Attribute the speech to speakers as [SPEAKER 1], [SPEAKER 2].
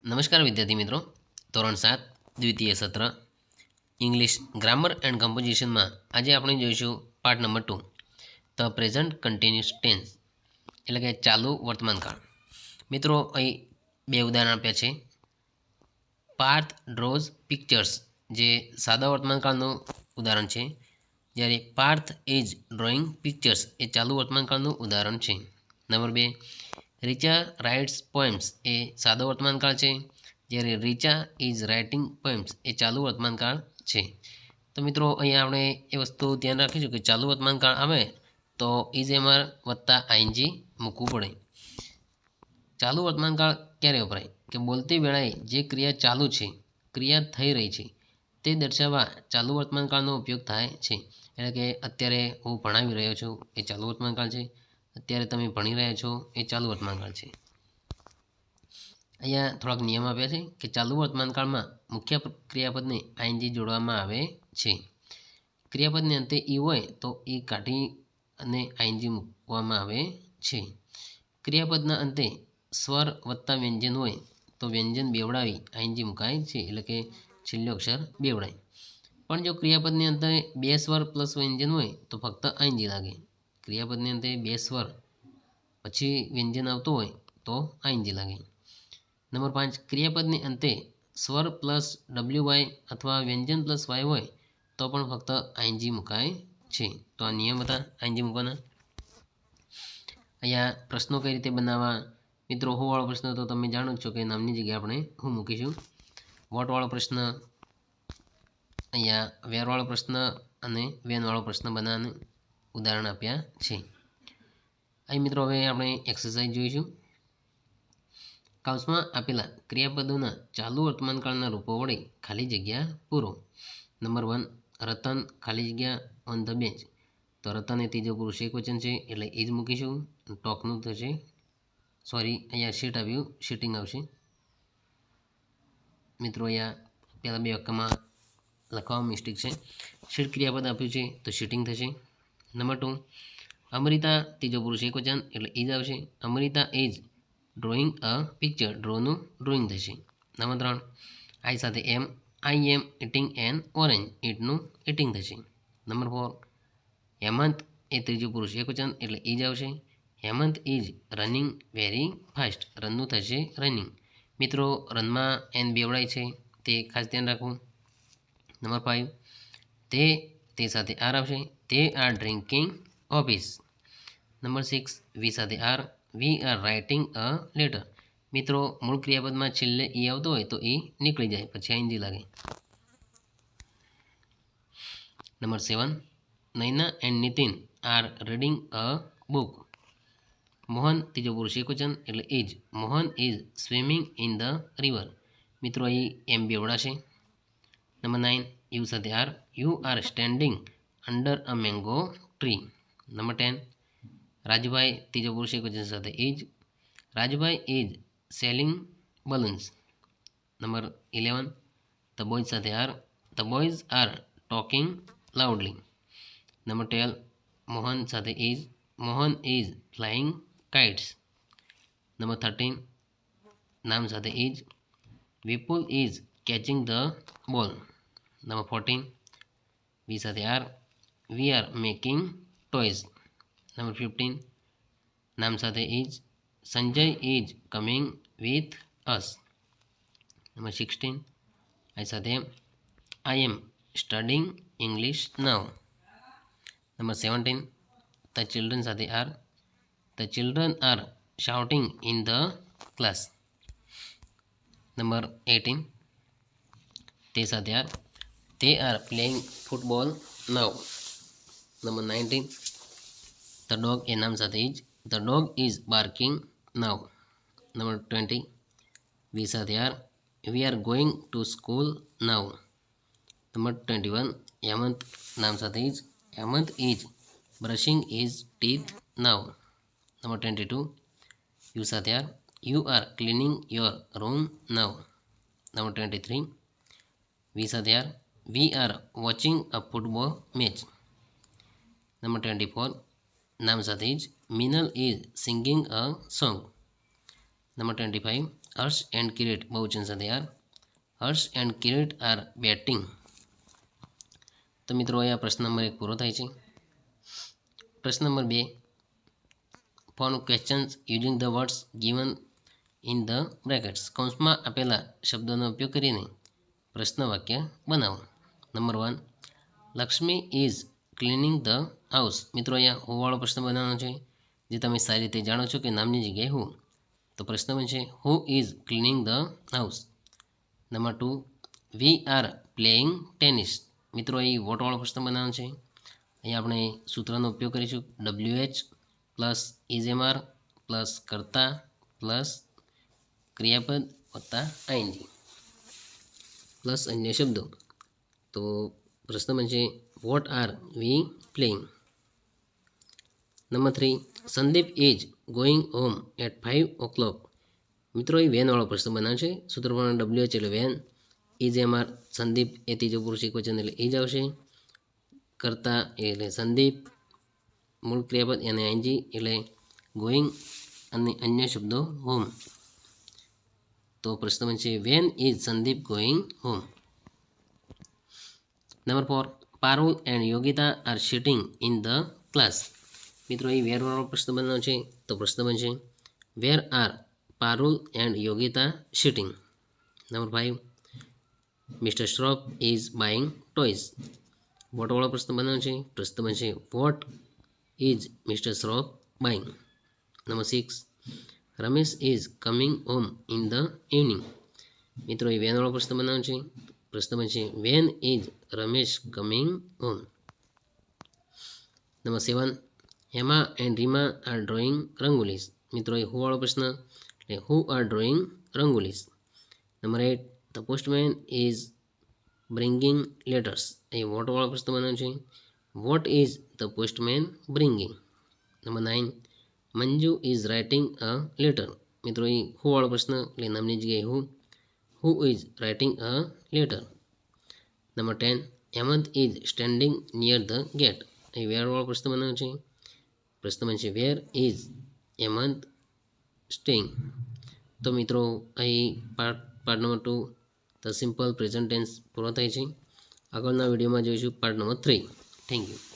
[SPEAKER 1] નમસ્કાર વિદ્યાર્થી મિત્રો, ધોરણ 7 દ્વિતીય સત્ર ઇંગ્લિશ ગ્રામર એન્ડ કમ્પોઝિશનમાં આજે આપણે જોઈશું part number 2 the present continuous tense એટલે કે ચાલુ વર્તમાનકાળ. મિત્રો અહીં બે ઉદાહરણ આપ્યા છે. પાર્થ ડ્રોઝ પિક્ચર્સ જે સાદા વર્તમાનકાળનું ઉદાહરણ છે, જ્યારે પાર્થ ઇઝ ડ્રોઈંગ પિક્ચર્સ એ ચાલુ વર્તમાનકાળનું ઉદાહરણ છે. નંબર 2, રીચા રાઇટ્સ પોએમ્સ એ સાદો વર્તમાનકાળ છે, જ્યારે રીચા ઇઝ રાઇટિંગ પોએમ્સ એ ચાલુ વર્તમાનકાળ છે. તો મિત્રો અહીંયા આપણે એ વસ્તુ ધ્યાન રાખીશું કે ચાલુ વર્તમાનકાળ આવે તો ઇઝ એમઆર વત્તા આઈએનજી મૂકવું પડે. ચાલુ વર્તમાનકાળ ક્યારે વપરાય કે બોલતી વેળાએ જે ક્રિયા ચાલુ છે, ક્રિયા થઈ રહી છે તે દર્શાવવા ચાલુ વર્તમાનકાળનો ઉપયોગ થાય છે. એટલે કે અત્યારે હું ભણાવી રહ્યો છું એ ચાલુ વર્તમાનકાળ છે, અત્યારે તમે ભણી રહ્યા છો એ ચાલુ વર્તમાનકાળ છે. અહીંયા થોડાક નિયમ આપ્યા છે કે ચાલુ વર્તમાનકાળમાં મુખ્ય ક્રિયાપદને આઈએનજી જોડવામાં આવે છે. ક્રિયાપદને અંતે ઈ હોય તો ઈ કાઢી અને આઈએનજી મૂકવામાં આવે છે. ક્રિયાપદના અંતે સ્વર વત્તા વ્યંજન હોય તો વ્યંજન બેવડાવી આઈએનજી મુકાય છે, એટલે કે છેલ્લો અક્ષર બેવડાય. પણ જો ક્રિયાપદની અંતે બે સ્વર પ્લસ વ્યંજન હોય તો ફક્ત આઈએનજી લાગે. ક્રિયાપદની અંતે બે સ્વર પછી વ્યંજન આવતું હોય તો આઈએનજી લાગે. નંબર 5, ક્રિયાપદની અંતે સ્વર પ્લસ ડબલ્યુવાય અથવા વ્યંજન પ્લસ વાય હોય તો પણ ફક્ત આઈએનજી મુકાય છે. તો આ નિયમ હતા આઈએનજી મૂકવાના. અહીંયા પ્રશ્નો કઈ રીતે બનાવવા? મિત્રો, હું વાળો પ્રશ્ન તો તમે જાણો જ છો કે નામની જગ્યાએ આપણે હું મૂકીશું. વોટ વાળો પ્રશ્ન, અહીંયા વેર વાળો પ્રશ્ન અને વેન વાળો પ્રશ્ન બનાવવાને ઉદાહરણ આપ્યા છે. અહીં મિત્રો હવે આપણે એક્સરસાઇઝ જોઈશું. કૌંસમાં આપેલા ક્રિયાપદોના ચાલુ વર્તમાનકાળના રૂપો વડે ખાલી જગ્યા પૂરો. નંબર 1, રતન ખાલી જગ્યા ઓન ધ બેન્ચ. તો રતન એ ત્રીજો પુરુષ એકવચન છે એટલે એ જ મૂકીશું. ટોકનું થશે, સોરી અહીંયા શીટ આવ્યું, શીટિંગ આવશે. મિત્રો અહીંયા પહેલાં બે વાક્યમાં લખવામાં મિસ્ટેક છે. શીટ ક્રિયાપદ આપ્યું છે તો શીટિંગ થશે. નંબર 2, અમૃતા ત્રીજો પુરુષ એકવચન એટલે ઈજ આવશે. Amrita is drawing a picture, ડ્રોનું ડ્રોઈંગ થશે. નંબર 3, આઈ સાથે am, I am eating an orange, ઈટનું ઇટિંગ થશે. નંબર 4, હેમંત એ ત્રીજું પુરુષ એકવચન એટલે ઈજ આવશે. Hemant is running very fast, રનનું થશે રનિંગ. મિત્રો, રનમાં એન બેવડાય છે તે ખાસ ધ્યાન રાખવું. નંબર 5, તે સાથે આર આવશે. તે are drinking office. Number 6, we સાથે are, we are writing a letter. મિત્રો, મૂળ ક્રિયાપદમાં છેલ્લે ઈ આવતો હોય તો ઈ નીકળી જાય, પછી આઈએનજી લાગે. Number 7, Naina and Nitin are reading a book. Mohan ત્રીજો પુરુષ એકવચન એટલે is, Mohan is swimming in the river. મિત્રો, અહીં એમ બેવડાશે. નંબર 9, યુ સાથે are, you are standing under a mango tree. Number 10, Rajubhai ત્રીજો પુરુષ એકવચન સાથે is, Rajubhai is selling balloons. Number 11, the boys સાથે are, the boys are talking loudly. Number 12, Mohan સાથે is, Mohan is flying kites. Number 13, નામ સાથે is, Vipul is catching the ball. Number 14, we સાથે are, we are making toys. Number 15, નામ સાથે is, Sanjay is coming with us. Number 16, I સાથે am, I am studying English now. Number 17, the children સાથે are, the children are shouting in the class. Number 18, તે સાથે are, તે are playing football now. Number 19, the dog એ નામ સાથે is, the dog is barking now. Number 20, we સાથે are, we are going to school now. Number 21, Hemant નામ સાથે is, Hemant is brushing his teeth now. Number 22, you સાથે are, you are cleaning your room now. Number 23, we સાથે are, we are watching a football match. Number 24, નામ સાથે is, Minal is singing a song. Number 25 Harsh and Kirit બહુવચન સાથે R Harsh and Kirit are batting. તો મિત્રો અહીંયા પ્રશ્ન નંબર 1 પૂરો થાય છે. પ્રશ્ન number 2 phone questions using the words given in the brackets. કૌંસમાં આપેલા શબ્દોનો ઉપયોગ કરીને પ્રશ્ન વાક્ય બનાવો. Number 1 Lakshmi is cleaning the house. મિત્રો અહીંયા હુ વાળો પ્રશ્ન બનાવવાનો છે, જે તમે સારી રીતે જાણો છો કે નામની જગ્યાએ હુ. તો પ્રશ્ન બનશે who is cleaning the house. Number 2 we are playing tennis. મિત્રો અહીં વોટવાળો પ્રશ્ન બનાવવાનો છે. અહીંયા આપણે સૂત્રનો ઉપયોગ કરીશું WH પ્લસ ઇઝેમઆર પ્લસ કર્તા પ્લસ ક્રિયાપદ વત્તા ING પ્લસ અન્ય શબ્દો. તો પ્રશ્ન બનશે what are we playing. Number 3 Sandeep is going home at 5 o'clock. મિત્રો એ વેનવાળો પ્રશ્ન બનાવે છે. સૂત્ર પ્રમાણે WH એટલે વેન, ઇઝેમઆર સંદીપ એ ત્રીજો પુરુષ એકવચન એટલે ઇજ આવશે, કરતા એટલે સંદીપ, મૂળ ક્રિયાપદ અને ING એટલે ગોઈંગ અને અન્ય શબ્દો હોમ. તો પ્રશ્ન બનશે when is Sandeep going home. Number 4 Parul and Yogita are sitting in the class. મિત્રો અહીં વેરવાળો પ્રશ્ન બનાવવાનો છે. તો પ્રશ્ન બનશે where are Parul and Yogita sitting. Number 5 mister Shroff is buying toys. વોટવાળો પ્રશ્ન બનાવવાનો છે. પ્રશ્ન બનશે what is mister Shroff buying. Number 6 Ramesh is coming home in the evening. મિત્રો એ વેનવાળો પ્રશ્ન બનાવવાનો છે. પ્રશ્ન બનશે when is Ramesh coming home. Number 7 Hema and Rima are drawing rangolis. મિત્રો એ હુ વાળો પ્રશ્ન એટલે who are drawing rangolis. Number 8 the postman is bringing letters. અહીં વોટવાળો પ્રશ્ન બનાવ્યો છે. What is the postman bringing. Number 9 Manju is writing a letter. મિત્રો અહીં હુ વાળો પ્રશ્ન એટલે નામની જગ્યાએ who is writing a letter. Number 10 Hemant is standing near the gate. અહીં વેર વાળો પ્રશ્ન બનાવ્યો છે. પ્રશ્ન બનશે વેર ઇઝ હેમંત સ્ટેઇંગ. તો મિત્રો અહીં part number 2 the simple present tense પૂરો થાય છે. આગળના વિડીયોમાં જોઈશું પાર્ટ નંબર 3. Thank you.